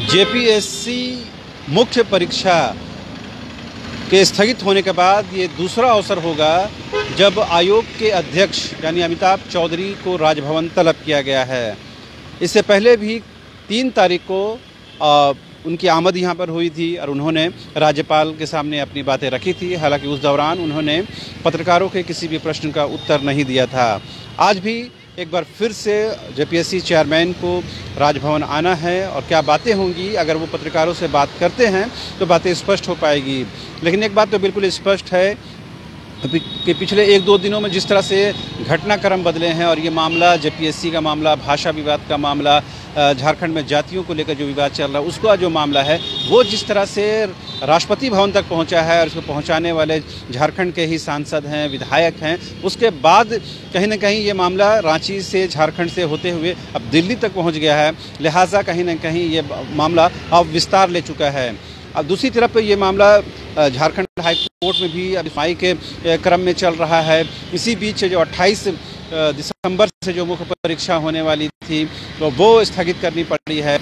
JPSC मुख्य परीक्षा के स्थगित होने के बाद ये दूसरा अवसर होगा जब आयोग के अध्यक्ष यानी अमिताभ चौधरी को राजभवन तलब किया गया है। इससे पहले भी 3 तारीख को उनकी आमद यहाँ पर हुई थी और उन्होंने राज्यपाल के सामने अपनी बातें रखी थी। हालांकि उस दौरान उन्होंने पत्रकारों के किसी भी प्रश्न का उत्तर नहीं दिया था। आज भी एक बार फिर से जेपीएससी चेयरमैन को राजभवन आना है और क्या बातें होंगी, अगर वो पत्रकारों से बात करते हैं तो बातें स्पष्ट हो पाएगी। लेकिन एक बात तो बिल्कुल स्पष्ट है कि पिछले 1-2 दिनों में जिस तरह से घटनाक्रम बदले हैं और ये मामला जेपीएससी का मामला, भाषा विवाद का मामला, झारखंड में जातियों को लेकर जो विवाद चल रहा है उसका जो मामला है वो जिस तरह से राष्ट्रपति भवन तक पहुंचा है और इसको पहुंचाने वाले झारखंड के ही सांसद हैं, विधायक हैं, उसके बाद कहीं ना कहीं ये मामला रांची से, झारखंड से होते हुए अब दिल्ली तक पहुंच गया है। लिहाजा कहीं ना कहीं ये मामला अब विस्तार ले चुका है। अब दूसरी तरफ ये मामला झारखंड हाई कोर्ट में भी अब सुनवाई के क्रम में चल रहा है। इसी बीच जो 28 दिसंबर से जो मुख्य परीक्षा होने वाली थी तो वो स्थगित करनी पड़ी है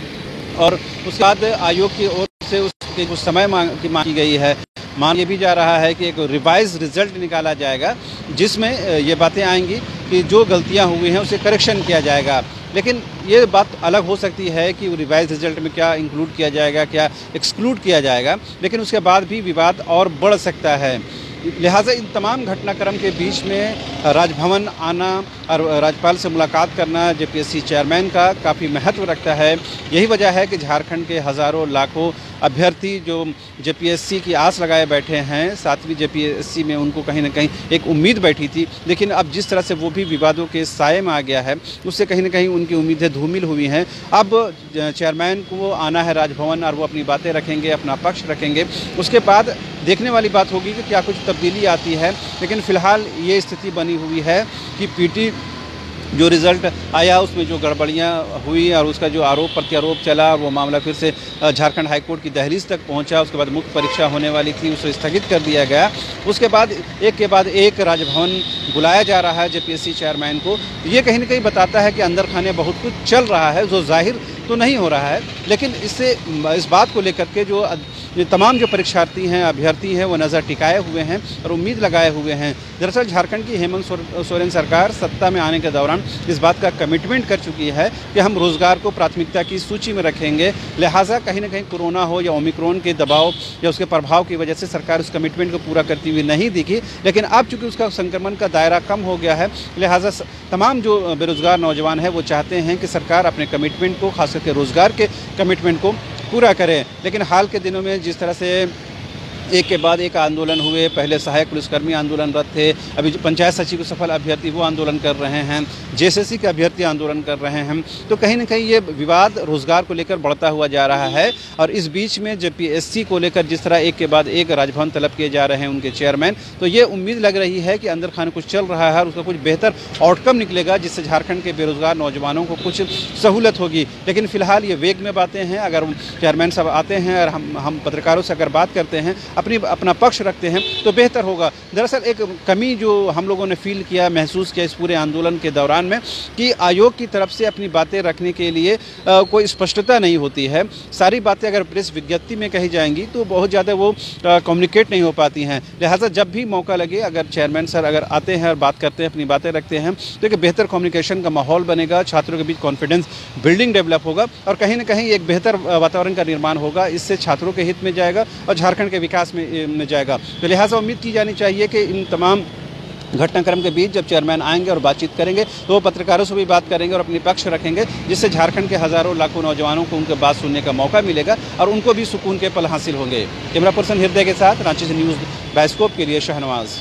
और उसके बाद आयोग की ओर से उसके कुछ समय मांगी गई है। मान ये भी जा रहा है कि एक रिवाइज रिजल्ट निकाला जाएगा जिसमें ये बातें आएंगी कि जो गलतियां हुई हैं उसे करेक्शन किया जाएगा। लेकिन ये बात अलग हो सकती है कि रिवाइज रिजल्ट में क्या इंक्लूड किया जाएगा, क्या एक्सक्लूड किया जाएगा, लेकिन उसके बाद भी विवाद और बढ़ सकता है। लिहाजा इन तमाम घटनाक्रम के बीच में राजभवन आना और राज्यपाल से मुलाकात करना जेपीएससी चेयरमैन का काफ़ी महत्व रखता है। यही वजह है कि झारखंड के हज़ारों लाखों अभ्यर्थी जो जेपीएससी की आस लगाए बैठे हैं, 7वीं जेपीएससी में उनको कहीं ना कहीं एक उम्मीद बैठी थी, लेकिन अब जिस तरह से वो भी विवादों के साए में आ गया है उससे कहीं ना कहीं उनकी उम्मीदें धूमिल हुई हैं। अब चेयरमैन को आना है राजभवन और वो अपनी बातें रखेंगे, अपना पक्ष रखेंगे। उसके बाद देखने वाली बात होगी कि क्या कुछ तब्दीली आती है। लेकिन फ़िलहाल ये स्थिति बनी हुई है कि पीटी जो रिज़ल्ट आया उसमें जो गड़बड़ियाँ हुई और उसका जो आरोप प्रत्यारोप चला, वो मामला फिर से झारखंड हाईकोर्ट की दहलीज तक पहुंचा। उसके बाद मुख्य परीक्षा होने वाली थी, उसे स्थगित कर दिया गया। उसके बाद एक के बाद एक राजभवन बुलाया जा रहा है जेपीएससी चेयरमैन को। ये कहीं ना कहीं बताता है कि अंदर खाने बहुत कुछ चल रहा है जो जाहिर तो नहीं हो रहा है, लेकिन इससे इस बात को लेकर के जो तमाम जो परीक्षार्थी हैं, अभ्यर्थी हैं, वो नज़र टिकाए हुए हैं और उम्मीद लगाए हुए हैं। दरअसल झारखंड की हेमंत सोरेन सरकार सत्ता में आने के दौरान इस बात का कमिटमेंट कर चुकी है कि हम रोज़गार को प्राथमिकता की सूची में रखेंगे। लिहाजा कहीं ना कहीं कोरोना हो या ओमिक्रॉन के दबाव या उसके प्रभाव की वजह से सरकार उस कमिटमेंट को पूरा करती हुई नहीं दिखी। लेकिन अब चूँकि उसका संक्रमण का दायरा कम हो गया है, लिहाजा तमाम जो बेरोज़गार नौजवान हैं वो चाहते हैं कि सरकार अपने कमिटमेंट को, खास करके रोज़गार के कमिटमेंट को पूरा करें। लेकिन हाल के दिनों में जिस तरह से एक के बाद एक आंदोलन हुए, पहले सहायक पुलिसकर्मी आंदोलनरत थे, अभी जो पंचायत सचिव के सफल अभ्यर्थी वो आंदोलन कर रहे हैं, जेएसएससी के अभ्यर्थी आंदोलन कर रहे हैं, तो कहीं ना कहीं ये विवाद रोजगार को लेकर बढ़ता हुआ जा रहा है। और इस बीच में जेपीएससी को लेकर जिस तरह एक के बाद एक राजभवन तलब किए जा रहे हैं उनके चेयरमैन, तो ये उम्मीद लग रही है कि अंदर खाने कुछ चल रहा है और उसका कुछ बेहतर आउटकम निकलेगा जिससे झारखंड के बेरोजगार नौजवानों को कुछ सहूलत होगी। लेकिन फिलहाल ये वेग में बातें हैं। अगर चेयरमैन साहब आते हैं और हम पत्रकारों से अगर बात करते हैं, अपना पक्ष रखते हैं तो बेहतर होगा। दरअसल एक कमी जो हम लोगों ने फील किया, महसूस किया इस पूरे आंदोलन के दौरान में कि आयोग की तरफ से अपनी बातें रखने के लिए कोई स्पष्टता नहीं होती है। सारी बातें अगर प्रेस विज्ञप्ति में कही जाएंगी तो बहुत ज़्यादा वो कम्युनिकेट नहीं हो पाती हैं। लिहाजा जब भी मौका लगे, अगर चेयरमैन सर अगर आते हैं और बात करते हैं, अपनी बातें रखते हैं, तो एक बेहतर कम्युनिकेशन का माहौल बनेगा, छात्रों के बीच कॉन्फिडेंस बिल्डिंग डेवलप होगा और कहीं ना कहीं एक बेहतर वातावरण का निर्माण होगा। इससे छात्रों के हित में जाएगा और झारखंड के विकास में जाएगा। तो लिहाजा उम्मीद की जानी चाहिए कि इन तमाम घटनाक्रम के बीच जब चेयरमैन आएंगे और बातचीत करेंगे तो वो पत्रकारों से भी बात करेंगे और अपनी पक्ष रखेंगे, जिससे झारखंड के हज़ारों लाखों नौजवानों को उनके बात सुनने का मौका मिलेगा और उनको भी सुकून के पल हासिल होंगे। कैमरा पर्सन हृदय के साथ रांची से न्यूज़ बाइस्कोप के लिए शहनवाज।